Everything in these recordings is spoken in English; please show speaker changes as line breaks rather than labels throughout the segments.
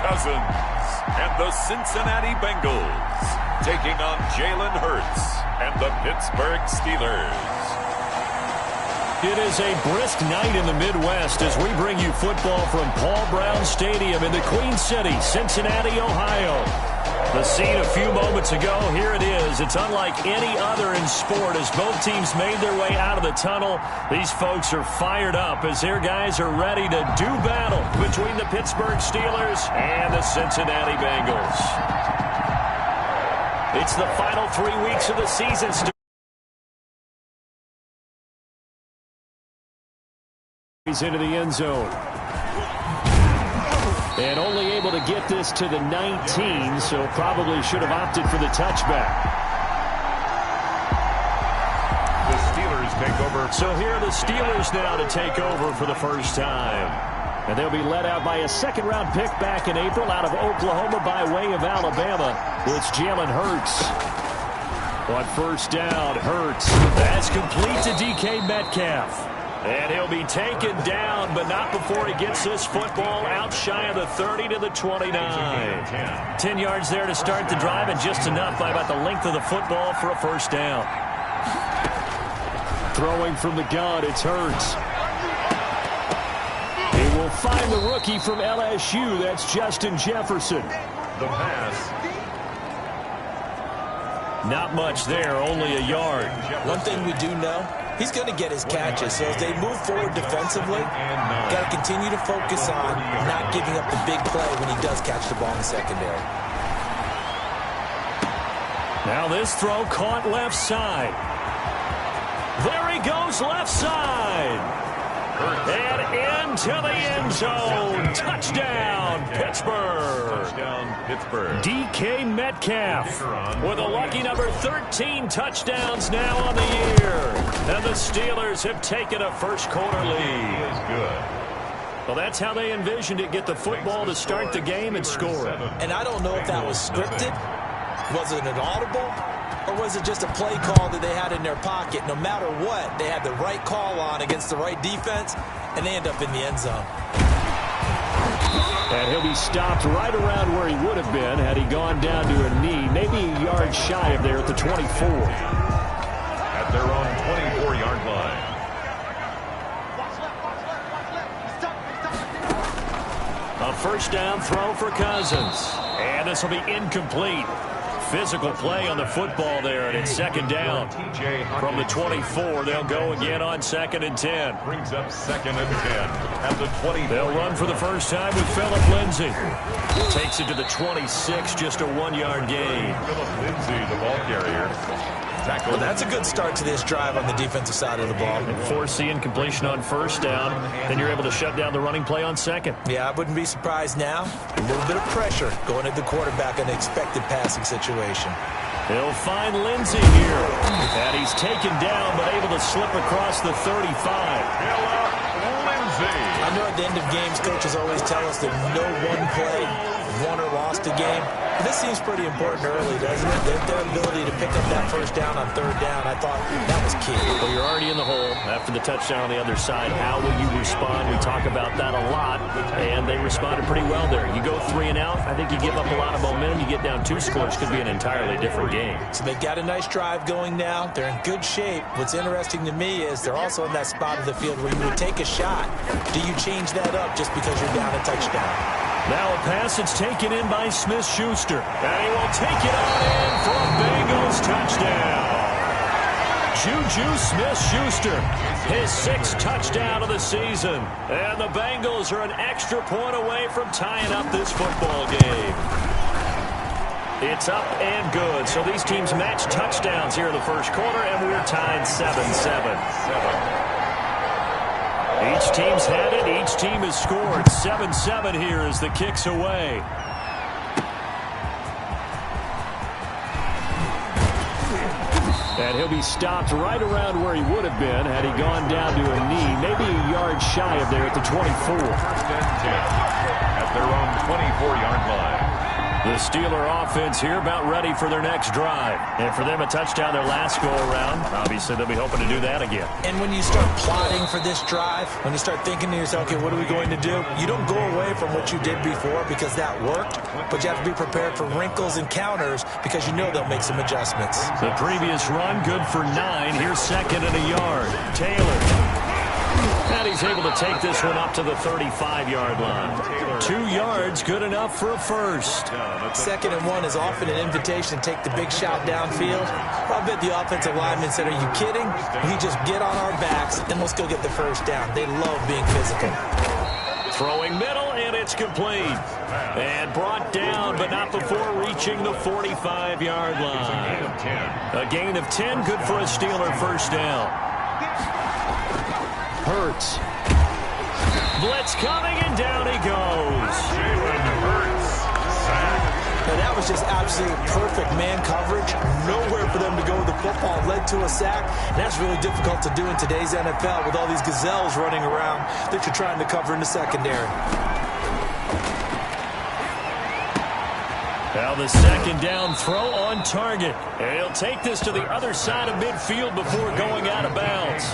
Cousins and the Cincinnati Bengals taking on Jalen Hurts and the Pittsburgh Steelers.
It is a brisk night in the Midwest as we bring you football from Paul Brown Stadium in the Queen City, Cincinnati, Ohio. The scene a few moments ago, here it is. It's unlike any other in sport as both teams made their way out of the tunnel. These folks are fired up as their guys are ready to do battle between the Pittsburgh Steelers and the Cincinnati Bengals. It's the final 3 weeks of the season. He's into the end zone. And only able to get this to the 19, so probably should have opted for the touchback.
The Steelers take over.
So here are the Steelers now to take over for the first time. And they'll be led out by a second-round pick back in April out of Oklahoma by way of Alabama. It's Jalen Hurts. On first down, Hurts. That's complete to DK Metcalf. And he'll be taken down, but not before he gets this football out shy of the 30 to the 29. 10 yards there to start the drive, and just enough by about the length of the football for a first down. Throwing from the gun, it's Hurts. He will find the rookie from LSU. That's Justin Jefferson.
The pass.
Not much there, only a yard.
One thing we do know, he's going to get his catches. So as they move forward defensively, got to continue to focus on not giving up the big play when he does catch the ball in the secondary.
Now this throw caught left side. There he goes left side. And into the end zone. Touchdown, Pittsburgh.
Touchdown, Pittsburgh.
DK Metcalf with a lucky number 13 touchdowns now on the year. And the Steelers have taken a first-quarter lead.
He is good.
Well, that's how they envisioned it. Get the football to start the game and score.
And I don't know if that was scripted. Was it an audible? Or was it just a play call that they had in their pocket? No matter what, they had the right call on against the right defense, and they end up in the end zone.
And he'll be stopped right around where he would have been had he gone down to a knee, maybe a yard shy of there at the 24.
At their own 24-yard line.
A first down throw for Cousins. And this will be incomplete. Physical play on the football there, and it's second down. From the 24, they'll go again on 2nd and 10.
Brings up 2nd and 10 at the 20.
They'll run for the first time with Phillip Lindsay. Takes it to the 26, just a 1-yard gain.
Phillip Lindsay, the ball carrier.
Well, that's a good start to this drive on the defensive side of the ball.
And force the incompletion on first down. Then you're able to shut down the running play on second.
Yeah, I wouldn't be surprised now. A little bit of pressure going at the quarterback in an expected passing situation.
He'll find Lindsay here. And he's taken down, but able to slip across the 35.
I know at the end of games, coaches always tell us that no one play won or lost a game. But this seems pretty important early, doesn't it? Their ability to pick up that first down on third down, I thought that was key.
Well, you're already in the hole after the touchdown on the other side. How will you respond? We talk about that a lot, and they responded pretty well there. You go 3 and out, I think you give up a lot of momentum. You get down 2 scores, could be an entirely different game.
So they've got a nice drive going now. They're in good shape. What's interesting to me is they're also in that spot of the field where you would take a shot. Do you change that up just because you're down a touchdown?
Now a pass that's taken in by Smith-Schuster. And he will take it on in for a Bengals touchdown. Juju Smith-Schuster, his 6th touchdown of the season. And the Bengals are an extra point away from tying up this football game. It's up and good. So these teams match touchdowns here in the first quarter, and we're tied 7-7. Each team's had it. Each team has scored. 7-7 here as the kick's away. And he'll be stopped right around where he would have been had he gone down to a knee, maybe a yard shy of there at the 24.
At their own 24-yard line.
The Steeler offense here about ready for their next drive. And for them, a touchdown their last go-around. Obviously, they'll be hoping to do that again.
And when you start plotting for this drive, when you start thinking to yourself, okay, what are we going to do? You don't go away from what you did before because that worked, but you have to be prepared for wrinkles and counters because you know they'll make some adjustments.
The previous run, good for 9. Here's second and a yard. Taylor. And he's able to take this one up to the 35-yard line. 2 yards, good enough for a first.
Second and 1 is often an invitation to take the big shot downfield. I bet the offensive lineman said, are you kidding? We just get on our backs and let's go get the first down. They love being physical.
Throwing middle, and it's complete. And brought down, but not before reaching the 45-yard line. A gain of 10, good for a Steeler first down. Hurts. Blitz coming, and down he goes.
Jalen Hurts. Sack.
Now that was just absolute perfect man coverage. Nowhere for them to go with the football. Led to a sack. And that's really difficult to do in today's NFL with all these gazelles running around that you're trying to cover in the secondary.
Now the second down throw on target. And he'll take this to the other side of midfield before going out of bounds.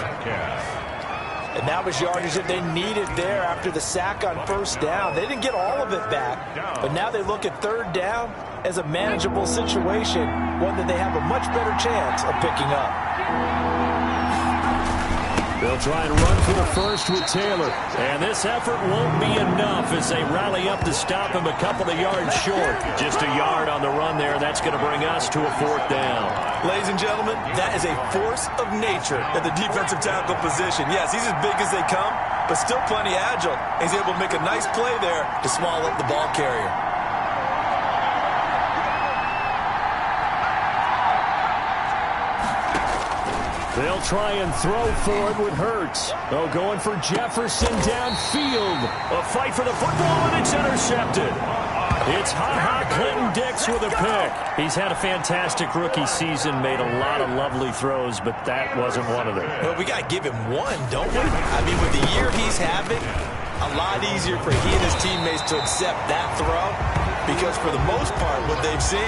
And that was yardage that they needed there after the sack on first down. They didn't get all of it back, but now they look at third down as a manageable situation, one that they have a much better chance of picking up.
They'll try and run for the first with Taylor. And this effort won't be enough as they rally up to stop him a couple of yards short. Just a yard on the run there. That's going to bring us to a fourth down.
Ladies and gentlemen, that is a force of nature at the defensive tackle position. Yes, he's as big as they come, but still plenty agile. He's able to make a nice play there to swallow up the ball carrier.
They'll try and throw forward with Hurts. Oh, going for Jefferson downfield. A fight for the football, and it's intercepted. It's Ha-Ha Clinton-Dix with a pick. He's had a fantastic rookie season, made a lot of lovely throws, but that wasn't one of them.
Well, we got to give him one, don't we? I mean, with the year he's having, a lot easier for he and his teammates to accept that throw because for the most part, what they've seen,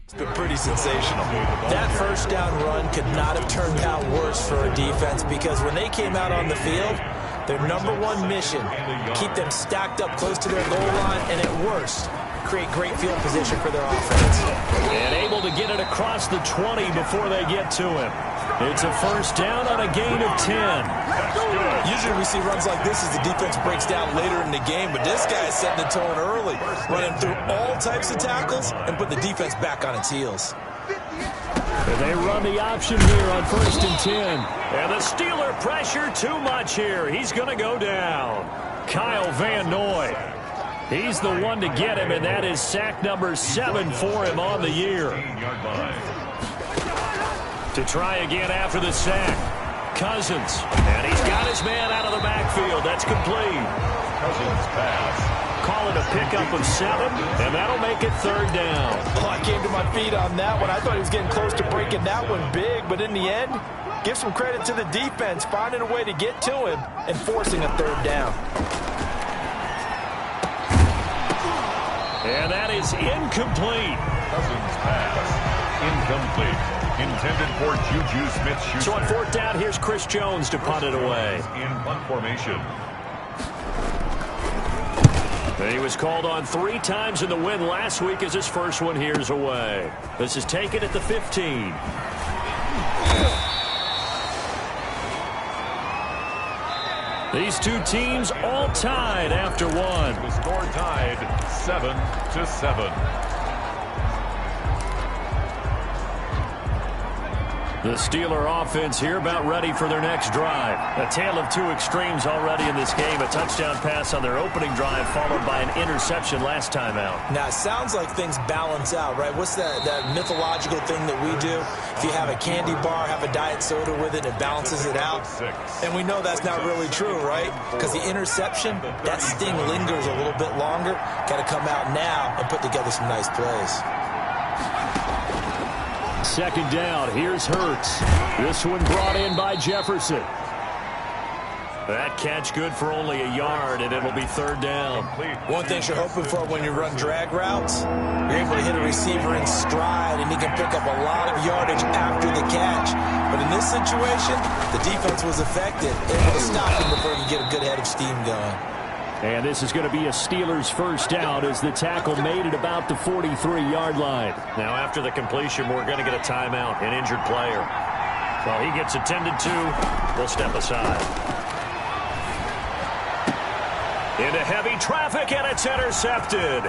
it's been pretty sensational. That first down run could not have turned out worse for a defense because when they came out on the field, their number one mission, keep them stacked up close to their goal line, and at worst, create great field position for their offense.
And able to get it across the 20 before they get to him. It's a first down on a gain of 10.
Usually we see runs like this as the defense breaks down later in the game, but this guy is setting the tone early, running through all types of tackles and put the defense back on its heels.
And they run the option here on 1st and 10. And the Steeler pressure too much here. He's going to go down. Kyle Van Noy. He's the one to get him, and that is sack number 7 for him on the year. To try again after the sack. Cousins. And he's got his man out of the backfield. That's complete.
Cousins pass.
Call it a pickup of 7, and that'll make it 3rd down.
Oh, I came to my feet on that one. I thought he was getting close to breaking that one big, but in the end, give some credit to the defense, finding a way to get to him and forcing a 3rd down.
And that is incomplete.
Cousins pass. Incomplete. Intended for Juju Smith-Schuster.
So on 4th down, here's Chris Jones to punt it away.
In punt formation.
He was called on 3 times in the win last week as his first one here's away. This is taken at the 15. These two teams all tied after one.
The score tied 7-7.
The Steeler offense here about ready for their next drive. A tale of two extremes already in this game. A touchdown pass on their opening drive followed by an interception last time out.
Now, it sounds like things balance out, right? What's that mythological thing that we do? If you have a candy bar, have a diet soda with it, it balances it out. And we know that's not really true, right? Because the interception, that sting lingers a little bit longer. Got to come out now and put together some nice plays.
2nd down, here's Hurts. This one brought in by Jefferson. That catch good for only a yard, and it'll be third down.
One thing you're hoping for when you run drag routes, you're able to hit a receiver in stride, and he can pick up a lot of yardage after the catch. But in this situation, the defense was effective, able to stop him before he could get a good head of steam going.
And this is going to be a Steelers first down as the tackle made it about the 43-yard line. Now, after the completion, we're going to get a timeout, an injured player. So he gets attended to. We'll step aside. Into heavy traffic, and it's intercepted.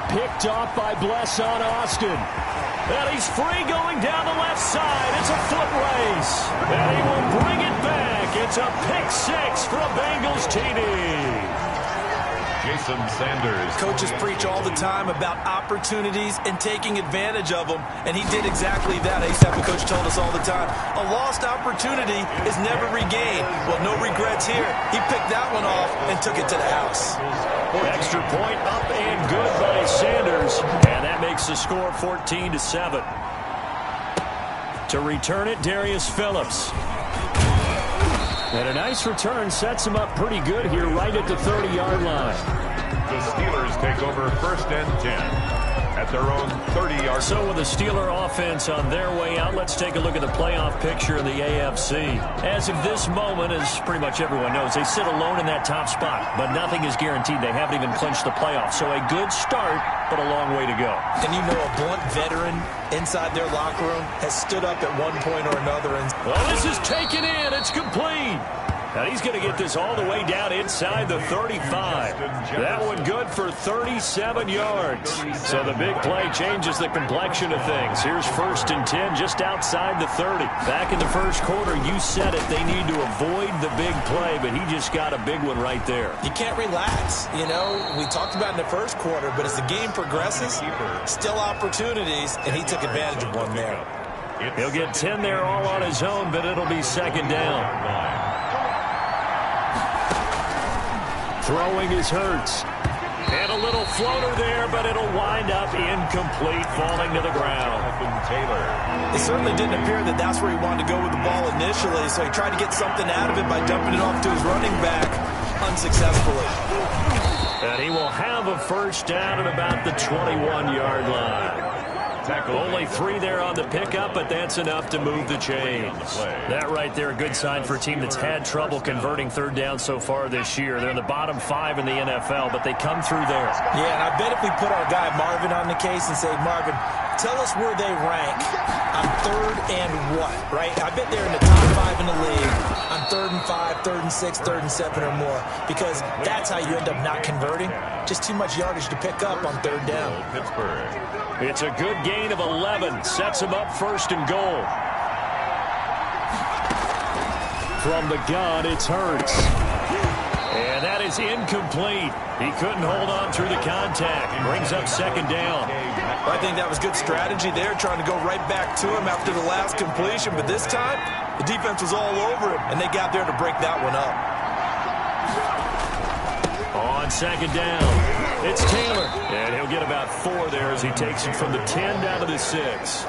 Picked off by Bless on Austin. And he's free going down the left side. It's a foot race. And he will bring it back. It's a pick six for a Bengals TD.
Jason Sanders.
Coaches preach all the time about opportunities and taking advantage of them, and he did exactly that. ASAP, the coach told us all the time, a lost opportunity is never regained. Well, no regrets here. He picked that one off and took it to the house.
Extra point up and good by Sanders, and that makes the score 14-7. To return it, Darius Phillips. And a nice return sets him up pretty good here right at the 30-yard line.
The Steelers take over first and 10 at their own 30-yard.
So with the Steeler offense on their way out, let's take a look at the playoff picture in the AFC. As of this moment, as pretty much everyone knows, they sit alone in that top spot, but nothing is guaranteed. They haven't even clinched the playoffs. So a good start, but a long way to go.
And you know, a blunt veteran inside their locker room has stood up at one point or another. And
well, this is taken in. It's complete. Now he's going to get this all the way down inside the 35. That one good for 37 yards. So the big play changes the complexion of things. Here's first and 10 just outside the 30. Back in the first quarter, you said it. They need to avoid the big play, but he just got a big one right there.
You can't relax. You know, we talked about in the first quarter, but as the game progresses, still opportunities, and he took advantage of one there.
He'll get 10 there all on his own, but it'll be second down. Throwing is Hurts. And a little floater there, but it'll wind up incomplete, falling to the ground.
It certainly didn't appear that that's where he wanted to go with the ball initially, so he tried to get something out of it by dumping it off to his running back unsuccessfully.
And he will have a first down at about the 21-yard line. Only 3 there on the pickup, but that's enough to move the chains. That right there, a good sign for a team that's had trouble converting third down so far this year. They're in the bottom 5 in the NFL, but they come through there.
Yeah, and I bet if we put our guy Marvin on the case and say, Marvin, tell us where they rank on third and what, right? I bet they're in the top 5 in the league on third and 5, third and 6, third and 7 or more, because that's how you end up not converting. Just too much yardage to pick up on third down.
Pittsburgh.
It's a good gain of 11. Sets him up first and goal. From the gun, it's Hurts. And that is incomplete. He couldn't hold on through the contact. Brings up second down.
I think that was good strategy there, trying to go right back to him after the last completion. But this time, the defense was all over him, and they got there to break that one up.
On second down, it's Taylor. And he'll get about 4 there as he takes it from the 10 down to the 6.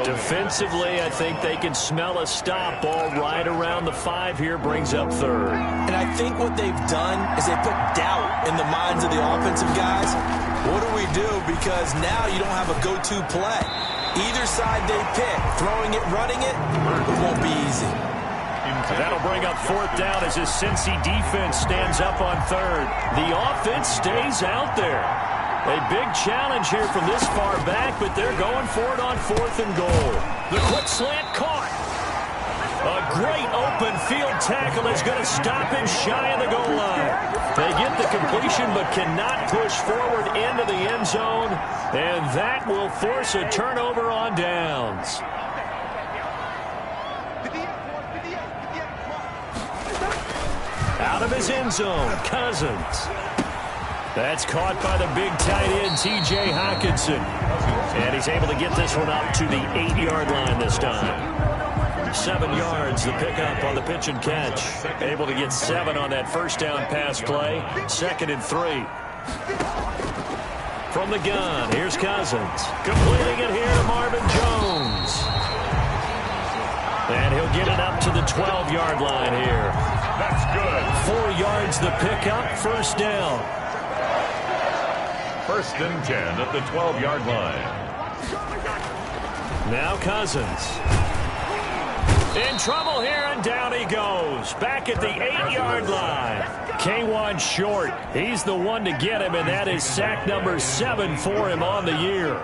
Defensively, I think they can smell a stop ball right around the 5 here, brings up third.
And I think what they've done is they put doubt in the minds of the offensive guys. What do we do? Because now you don't have a go-to play. Either side they pick, throwing it, running it, it won't be easy.
That'll bring up 4th down as his Cincy defense stands up on third. The offense stays out there. A big challenge here from this far back, but they're going for it on 4th and goal. The quick slant caught. A great open field tackle is going to stop him shy of the goal line. They get the completion but cannot push forward into the end zone, and that will force a turnover on downs. Out of his end zone, Cousins. That's caught by the big tight end, T.J. Hockenson. And he's able to get this one up to the 8-yard line this time. 7 yards, the pickup on the pitch and catch. Able to get 7 on that first down pass play. 2nd and 3. From the gun, here's Cousins. Completing it here to Marvin Jones. And he'll get it up to the 12-yard line here.
That's good.
4 yards the pickup, first down.
1st and 10 at the 12-yard line.
Now Cousins. In trouble here, and down he goes. Back at the 8-yard line. K1 short. He's the one to get him, and that is sack number 7 for him on the year.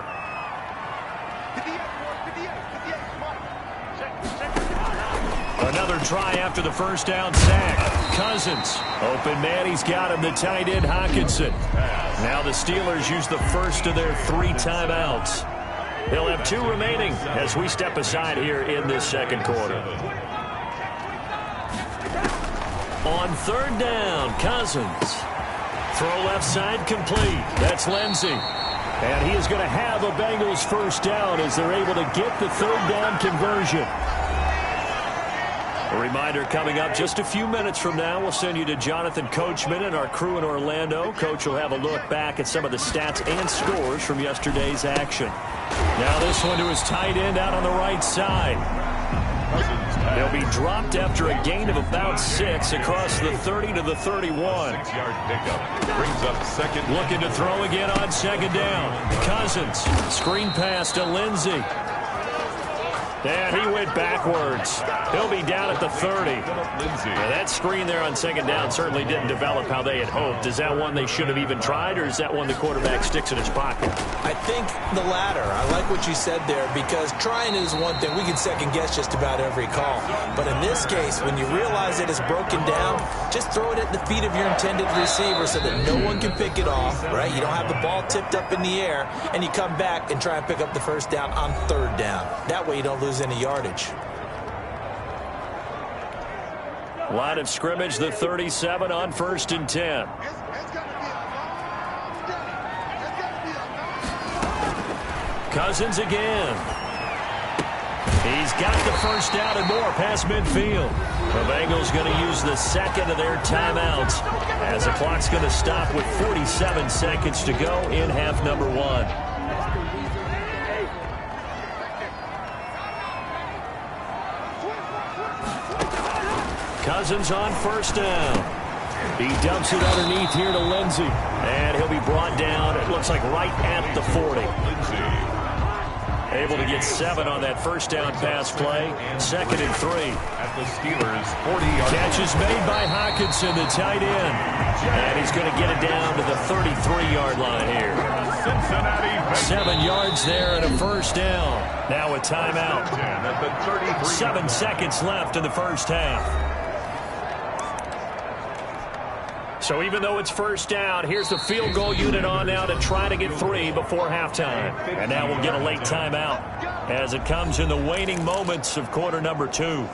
Another try after the first down sack. Cousins. Open man, he's got him, the tight end Hockenson. Now the Steelers use the first of their 3 timeouts. They'll have 2 remaining as we step aside here in this second quarter. On 3rd down, Cousins. Throw left side complete. That's Lindsey. And he is going to have a Bengals first down as they're able to get the 3rd down conversion. A reminder coming up just a few minutes from now, we'll send you to Jonathan Coachman and our crew in Orlando. Coach will have a look back at some of the stats and scores from yesterday's action. Now this one to his tight end out on the right side. They'll be dropped after a gain of about 6 across the 30 to the 31.
6-yard pickup brings up 2nd.
Looking to throw again on 2nd down. Cousins, screen pass to Lindsey. And he went backwards. He'll be down at the 30. Now that screen there on 2nd down certainly didn't develop how they had hoped. Is that one they should have even tried, or is that one the quarterback sticks in his pocket?
I think the latter. I like what you said there, because trying is one thing. We can second-guess just about every call. But in this case, when you realize it is broken down, just throw it at the feet of your intended receiver so that no one can pick it off, right? You don't have the ball tipped up in the air, and you come back and try and pick up the first down on 3rd down. That way you don't lose any yardage.
Line of scrimmage, the 37 on 1st and 10. Cousins again. He's got the first down and more past midfield. The Bengals going to use the 2nd of their timeouts as the clock's going to stop with 47 seconds to go in half number 1. Cousins on 1st down. He dumps it underneath here to Lindsey. And he'll be brought down, it looks like right at the 40. Able to get 7 on that first down pass play. 2nd and 3.
At the Steelers' 40-yard line.
Catch is made by Hockenson, the tight end. And he's going to get it down to the 33-yard line here. 7 yards there and a first down. Now a timeout. 7 seconds left in the first half. So even though it's first down, here's the field goal unit on now to try to get 3 before halftime. And now we'll get a late timeout as it comes in the waning moments of quarter number 2.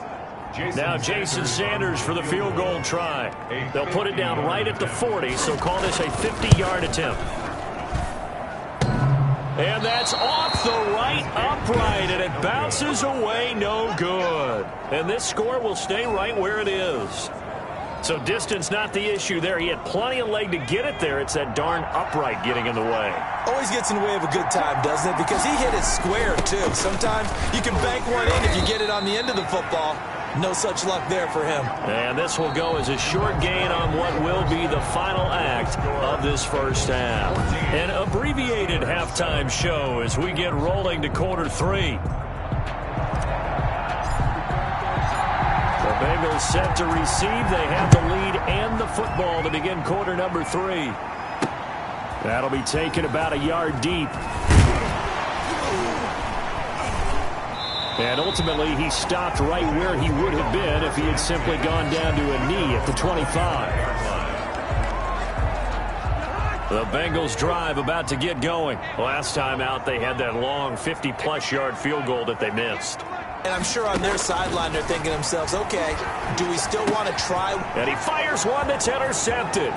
Now Jason Sanders for the field goal try. They'll put it down right at the 40, so call this a 50-yard attempt. And that's off the right upright, and it bounces away, no good. And this score will stay right where it is. So distance not the issue there. He had plenty of leg to get it there. It's that darn upright getting in the way.
Always gets in the way of a good time, doesn't it? Because he hit it square, too. Sometimes you can bank one in if you get it on the end of the football. No such luck there for him.
And this will go as a short gain on what will be the final act of this first half. An abbreviated halftime show as we get rolling to quarter 3. The Bengals set to receive. They have the lead and the football to begin quarter number 3. That'll be taken about a yard deep. And ultimately, he stopped right where he would have been if he had simply gone down to a knee at the 25. The Bengals drive about to get going. Last time out, they had that long 50-plus yard field goal that they missed.
And I'm sure on their sideline, they're thinking to themselves, okay, do we still want to try?
And he fires one that's intercepted.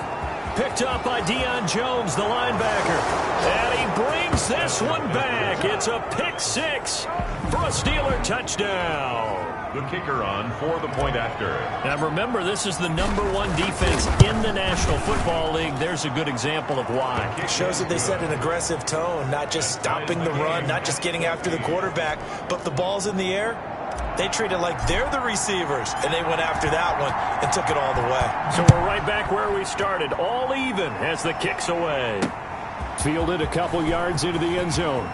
Picked up by Deion Jones, the linebacker. And he brings this one back. It's a pick 6 for a Steeler touchdown.
The kicker on for the point after.
Now remember, this is the #1 defense in the National Football League. There's a good example of why.
It shows that they set an aggressive tone, not just stopping the run, not just getting after the quarterback, but the ball's in the air. They treated like they're the receivers, and they went after that one and took it all the way.
So we're right back where we started, all even as the kick's away. Fielded a couple yards into the end zone.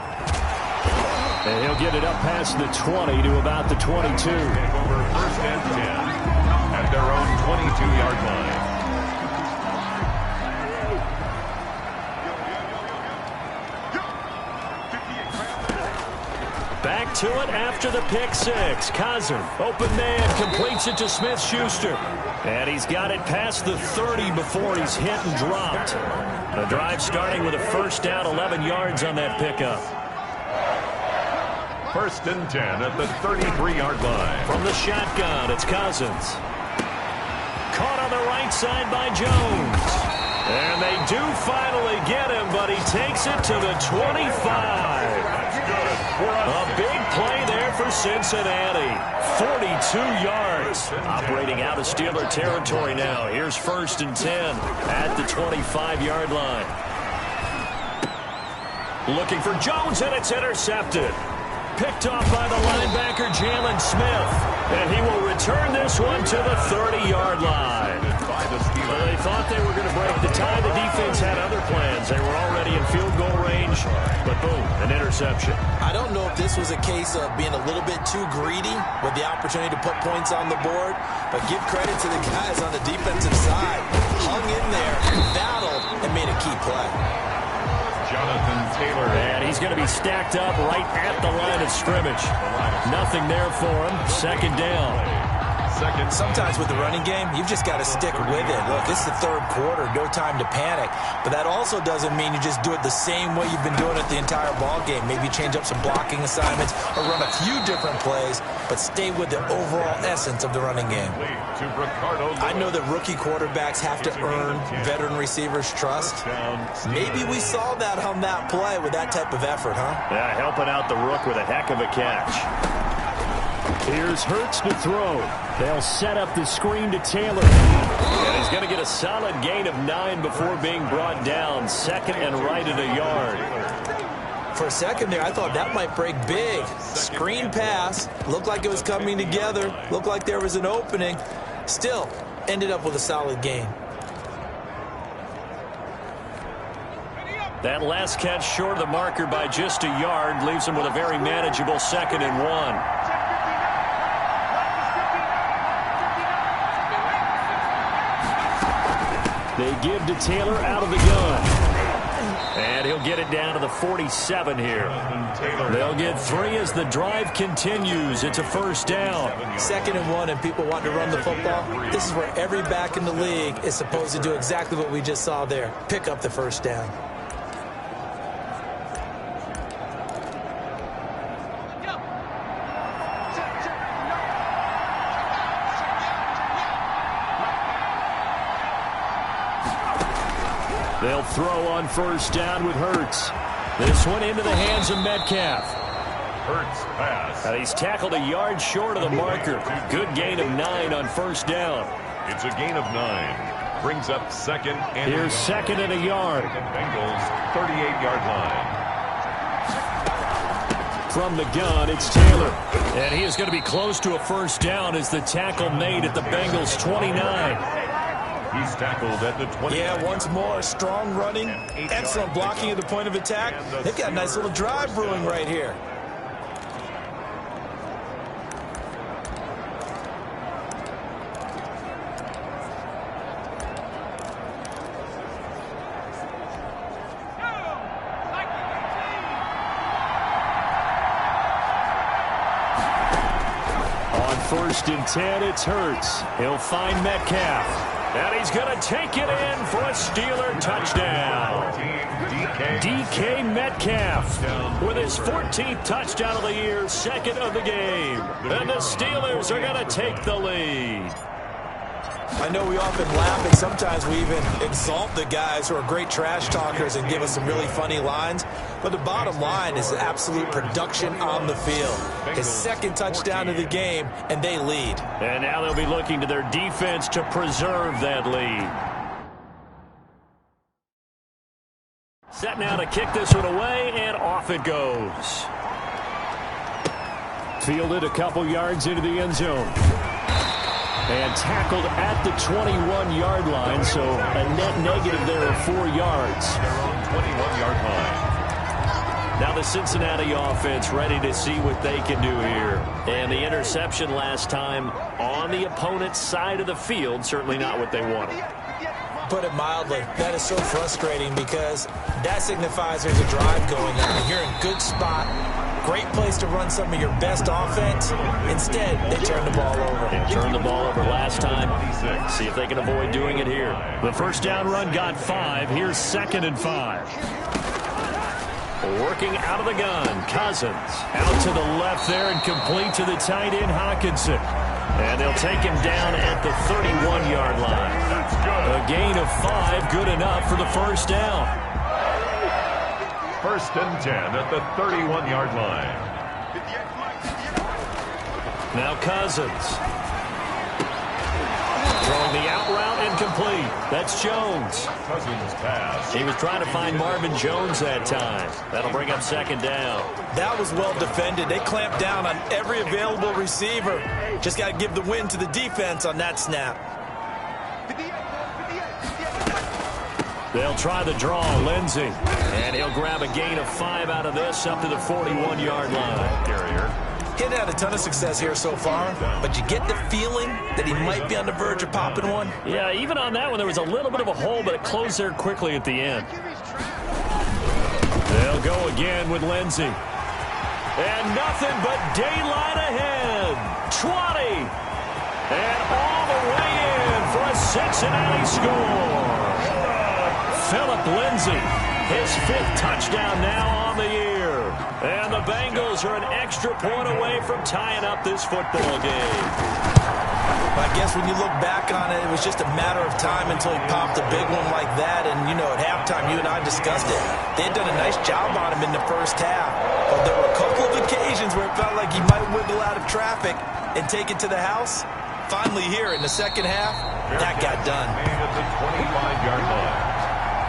And he'll get it up past the 20 to about the 22.
Take over 1st and 10 at their own 22-yard line.
Back to it after the pick six. Cousin, open man, completes it to Smith-Schuster. And he's got it past the 30 before he's hit and dropped. The drive starting with a first down, 11 yards on that pickup.
1st and 10 at the 33-yard line.
From the shotgun, it's Cousins. Caught on the right side by Jones. And they do finally get him, but he takes it to the 25. A big play there for Cincinnati. 42 yards. Operating out of Steeler territory now. Here's 1st and 10 at the 25-yard line. Looking for Jones, and it's intercepted. Picked off by the linebacker, Jalen Smith. And he will return this one to the 30-yard line. Well, they thought they were going to break the tie. The defense had other plans. They were already in field goal range, but boom, an interception.
I don't know if this was a case of being a little bit too greedy with the opportunity to put points on the board, but give credit to the guys on the defensive side. Hung in there, battled, and made a key play.
Jonathan Taylor.
And he's going to be stacked up right at the line of scrimmage. Nothing there for him. 2nd down.
Sometimes with the running game, you've just got to stick with it. Look, it's the 3rd quarter, no time to panic. But that also doesn't mean you just do it the same way you've been doing it the entire ball game. Maybe change up some blocking assignments or run a few different plays, but stay with the overall essence of the running game. I know that rookie quarterbacks have to earn veteran receivers' trust. Maybe we saw that on that play with that type of effort, huh?
Yeah, helping out the rook with a heck of a catch. Here's Hurts to throw. They'll set up the screen to Taylor. And he's going to get a solid gain of 9 before being brought down. 2nd and right at a yard.
For a second there, I thought that might break big. Screen pass. Looked like it was coming together. Looked like there was an opening. Still, ended up with a solid gain.
That last catch short of the marker by just a yard leaves him with a very manageable 2nd and 1. They give to Taylor out of the gun. And he'll get it down to the 47 here. They'll get 3 as the drive continues. It's a 1st down.
2nd and 1, and people want to run the football. This is where every back in the league is supposed to do exactly what we just saw there. Pick up the 1st down.
They'll throw on 1st down with Hurts. This one into the hands of Metcalf.
Hurts pass.
And he's tackled a yard short of the marker. Good gain of 9 on 1st down.
It's a gain of 9. Brings up 2nd and
Here's 2nd and a yard.
Bengals 38-yard line.
From the gun, it's Taylor. And he is going to be close to a 1st down as the tackle made at the Bengals 29.
He's tackled at the 20.
Yeah, once more, strong running, excellent blocking at the point of attack. They've got a nice little drive brewing right here.
On 1st and 10, it's Hurts. He'll find Metcalf. And he's going to take it in for a Steeler touchdown. DK Metcalf with his 14th touchdown of the year, 2nd of the game. And the Steelers are going to take the lead.
I know we often laugh, and sometimes we even exalt the guys who are great trash talkers and give us some really funny lines. But the bottom line is absolute production on the field. His 2nd touchdown of the game, and they lead.
And now they'll be looking to their defense to preserve that lead. Set now to kick this one away, and off it goes. Fielded a couple yards into the end zone. And tackled at the 21-yard line, so a net negative there of 4 yards.
Their own 21-yard line.
Now the Cincinnati offense ready to see what they can do here. And the interception last time on the opponent's side of the field, certainly not what they wanted.
Put it mildly, that is so frustrating because that signifies there's a drive going on. You're in a good spot, great place to run some of your best offense. Instead, they turn the ball over.
They turned the ball over last time. See if they can avoid doing it here. The first down run got 5. Here's 2nd and 5. Working out of the gun, Cousins out to the left there and complete to the tight end, Hockenson. And they'll take him down at the 31-yard line. A gain of 5, good enough for the first down.
1st and 10 at the 31-yard line.
Now Cousins. Throwing the out route and complete. That's Jones.
Cousins pass.
He was trying to find Marvin Jones that time. That'll bring up 2nd down.
That was well defended. They clamped down on every available receiver. Just got to give the win to the defense on that snap.
They'll try the draw, Lindsey. And he'll grab a gain of 5 out of this up to the 41-yard line.
Carrier.
He hadn't had a ton of success here so far, but you get the feeling that he might be on the verge of popping one.
Yeah, even on that one, there was a little bit of a hole, but it closed there quickly at the end. They'll go again with Lindsey. And nothing but daylight ahead. 20. And all the way in for a Cincinnati score. Philip Lindsey, his 5th touchdown now on the year. And the Bengals are an extra point away from tying up this football game.
I guess when you look back on it, it was just a matter of time until he popped a big one like that. And, you know, at halftime, you and I discussed it. They had done a nice job on him in the first half. But there were a couple of occasions where it felt like he might wiggle out of traffic and take it to the house. Finally here in the second half, that got done.
At the 25-yard line.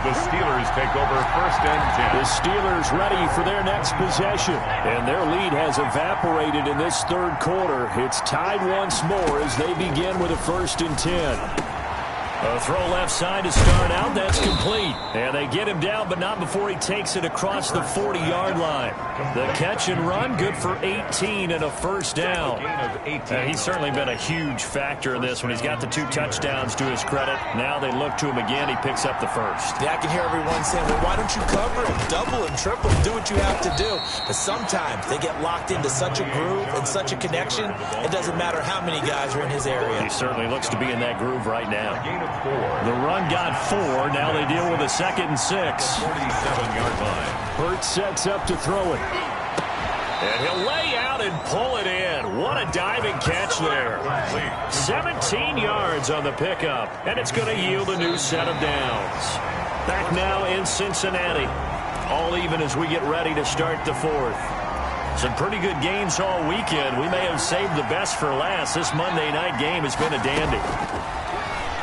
The Steelers take over 1st and 10.
The Steelers ready for their next possession. And their lead has evaporated in this 3rd quarter. It's tied once more as they begin with a 1st and 10. A throw left side to start out. That's complete. And they get him down, but not before he takes it across the 40-yard line. The catch and run, good for 18 and a first down. He's certainly been a huge factor in this one. He's got the 2 touchdowns to his credit. Now they look to him again. He picks up the first.
Yeah, I can hear everyone saying, well, why don't you cover him? Double him, triple him, do what you have to do. But sometimes they get locked into such a groove and such a connection, it doesn't matter how many guys are in his area.
He certainly looks to be in that groove right now.
Gain of 4.
The run got 4. Now they deal with a 2nd and 6.
47-yard line.
Hurts sets up to throw it. And he'll lay out and pull it in. What a diving catch there. 17 yards on the pickup. And it's going to yield a new set of downs. Back now in Cincinnati. All even as we get ready to start the 4th. Some pretty good games all weekend. We may have saved the best for last. This Monday night game has been a dandy.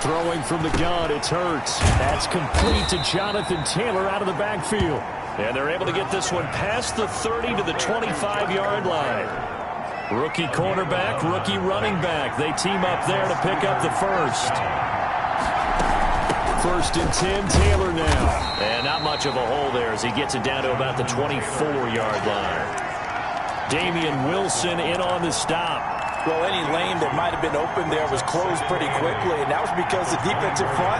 Throwing from the gun, it's Hurts. That's complete to Jonathan Taylor out of the backfield. And they're able to get this one past the 30 to the 25-yard line. Rookie cornerback, rookie running back. They team up there to pick up the first. 1st and 10, Taylor now. And not much of a hole there as he gets it down to about the 24-yard line. Damian Wilson in on the stop.
Well, any lane that might have been open there was closed pretty quickly, and that was because the defensive front,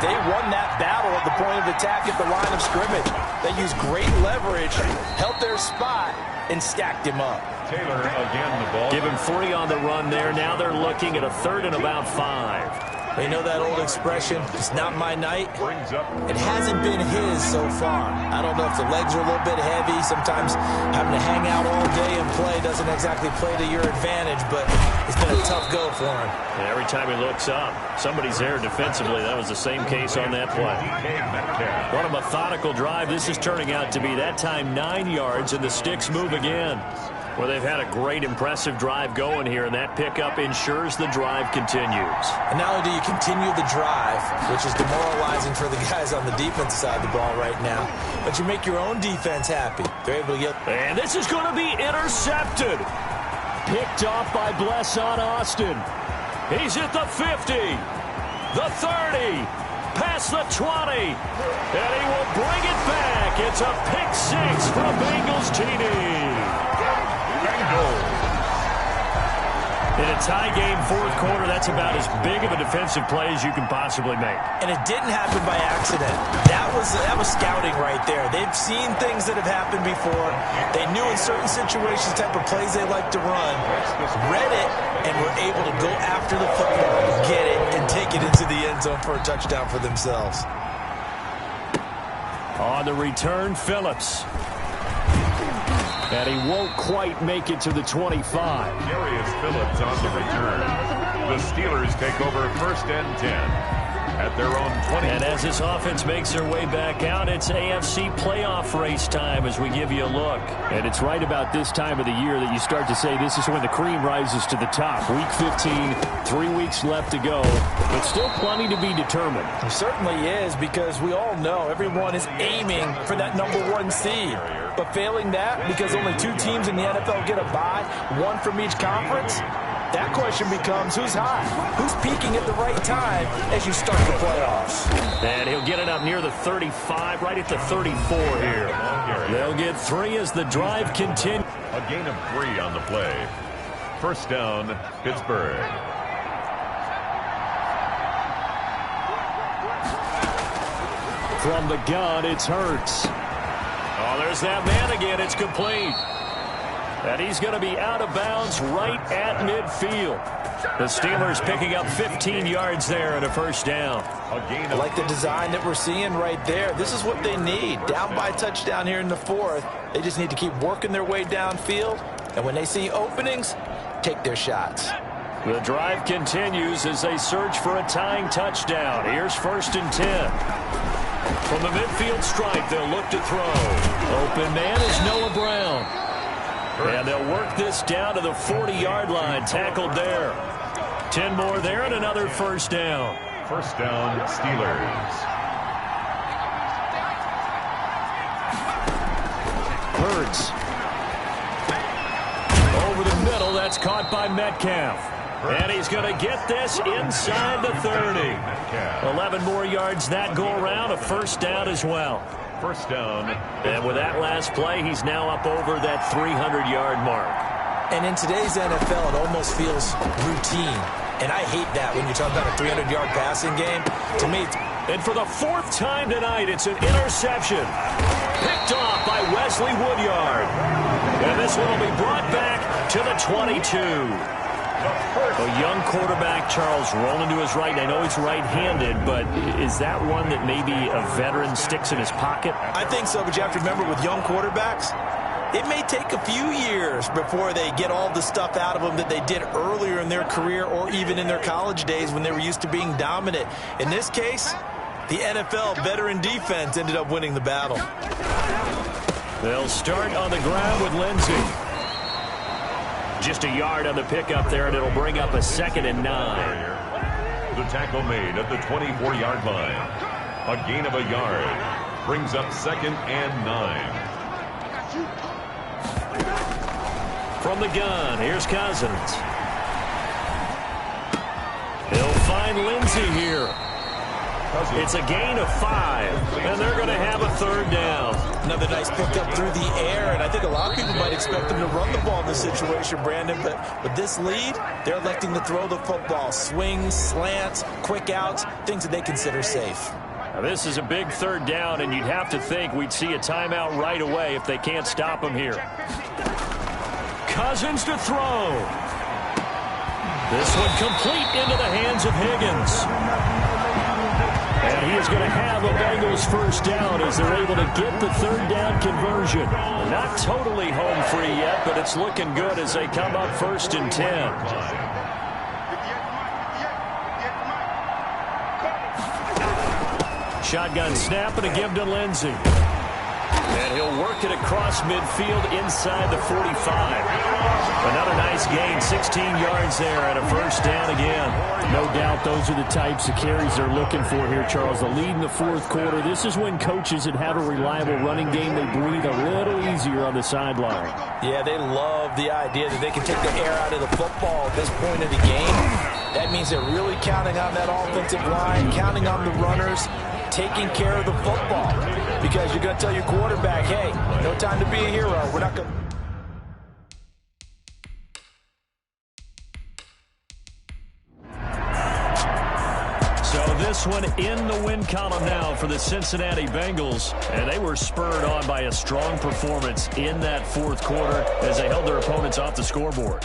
they won that battle at the point of attack at the line of scrimmage. They used great leverage, held their spot, and stacked him up.
Taylor again the ball.
Give him 40 on the run there. Now they're looking at a 3rd and about 5.
They know that old expression, it's not my night. It hasn't been his so far. I don't know if the legs are a little bit heavy. Sometimes having to hang out all day and play doesn't exactly play to your advantage, but it's been a tough go for him.
And every time he looks up, somebody's there defensively. That was the same case on that play. What a methodical drive this is turning out to be. That time 9 yards, and the sticks move again. Well, they've had a great, impressive drive going here, and that pickup ensures the drive continues.
And not only do you continue the drive, which is demoralizing for the guys on the defensive side of the ball right now, but you make your own defense happy. They're able to get...
And this is going to be intercepted. picked off by Blesson Austin. He's at the 50, the 30, past the 20, and he will bring it back. It's a pick six from Bengals TD. Bengals. In a tie game, fourth quarter, that's about as big of a defensive play as you can possibly make.
And it didn't happen by accident. That was scouting right there. They've seen things that have happened before. They knew in certain situations type of plays they like to run, read it, and were able to go after the football, get it, and take it into the end zone for a touchdown for themselves.
On the return, Phillips. And he won't quite make it to the 25.
Darius Phillips on the return. The Steelers take over first and 10 at their own 20.
And as this offense makes their way back out, it's AFC playoff race time as we give you a look. And it's right about this time of the year that you start to say this is when the cream rises to the top. Week 15, 3 weeks left to go, but still plenty to be determined.
It certainly is, because we all know everyone is aiming for that #1 seed. But failing that, because only 2 teams in the NFL get a bye, 1 from each conference, that question becomes who's hot? Who's peaking at the right time as you start the playoffs?
And he'll get it up near the 35, right at the 34 here. They'll get 3 as the drive continues.
A gain of 3 on the play. First down, Pittsburgh.
From the gun, it's Hurts. Oh, there's that man again. It's complete. And he's going to be out of bounds right at midfield. The Steelers picking up 15 yards there and a first down.
I like the design that we're seeing right there. This is what they need. Down by a touchdown here in the 4th. They just need to keep working their way downfield. And when they see openings, take their shots.
The drive continues as they search for a tying touchdown. Here's first and 10. From the midfield stripe, they'll look to throw. Open man is Noah Brown. And they'll work this down to the 40-yard line. Tackled there. 10 more there and another first down.
First down, Steelers.
Hurts. Over the middle, that's caught by Metcalf. And he's going to get this inside the 30. 11 more yards that go around, a first down as well.
First down.
And with that last play, he's now up over that 300-yard mark.
And in today's NFL, it almost feels routine. And I hate that when you talk about a 300-yard passing game. To me,
and for the 4th time tonight, it's an interception. Picked off by Wesley Woodyard. And this one will be brought back to the 22. A young quarterback, Charles, rolling to his right. I know he's right-handed, but is that one that maybe a veteran sticks in his pocket?
I think so, but you have to remember with young quarterbacks, it may take a few years before they get all the stuff out of them that they did earlier in their career or even in their college days when they were used to being dominant. In this case, the NFL veteran defense ended up winning the battle.
They'll start on the ground with Lindsey. Just a yard on the pickup there, and it'll bring up a 2nd and 9.
The tackle made at the 24-yard line. A gain of a yard brings up 2nd and 9.
From the gun, here's Cousins. He'll find Lindsey here. It's a gain of 5, and they're going to have a 3rd down.
Another nice pickup through the air, and I think a lot of people might expect them to run the ball in this situation, Brandon, but with this lead, they're electing to throw the football. Swings, slants, quick outs, things that they consider safe.
Now, this is a big 3rd down, and you'd have to think we'd see a timeout right away if they can't stop him here. Cousins to throw. This one complete into the hands of Higgins. And he is going to have a Bengals first down as they're able to get the 3rd down conversion. Not totally home free yet, but it's looking good as they come up 1st and 10. Shotgun snap and a give to Lindsey. And he'll work it across midfield inside the 45. Another nice gain, 16 yards there and a first down again.
No doubt those are the types of carries they're looking for here, Charles. The lead in the fourth quarter. This is when coaches that have a reliable running game, they breathe a little easier on the sideline.
Yeah, they love the idea that they can take the air out of the football at this point of the game. That means they're really counting on that offensive line, counting on the runners, taking care of the football. Because you're going to tell your quarterback, hey, no time to be a hero. We're not going to...
So this one in the win column now for the Cincinnati Bengals. And they were spurred on by a strong performance in that fourth quarter as they held their opponents off the scoreboard.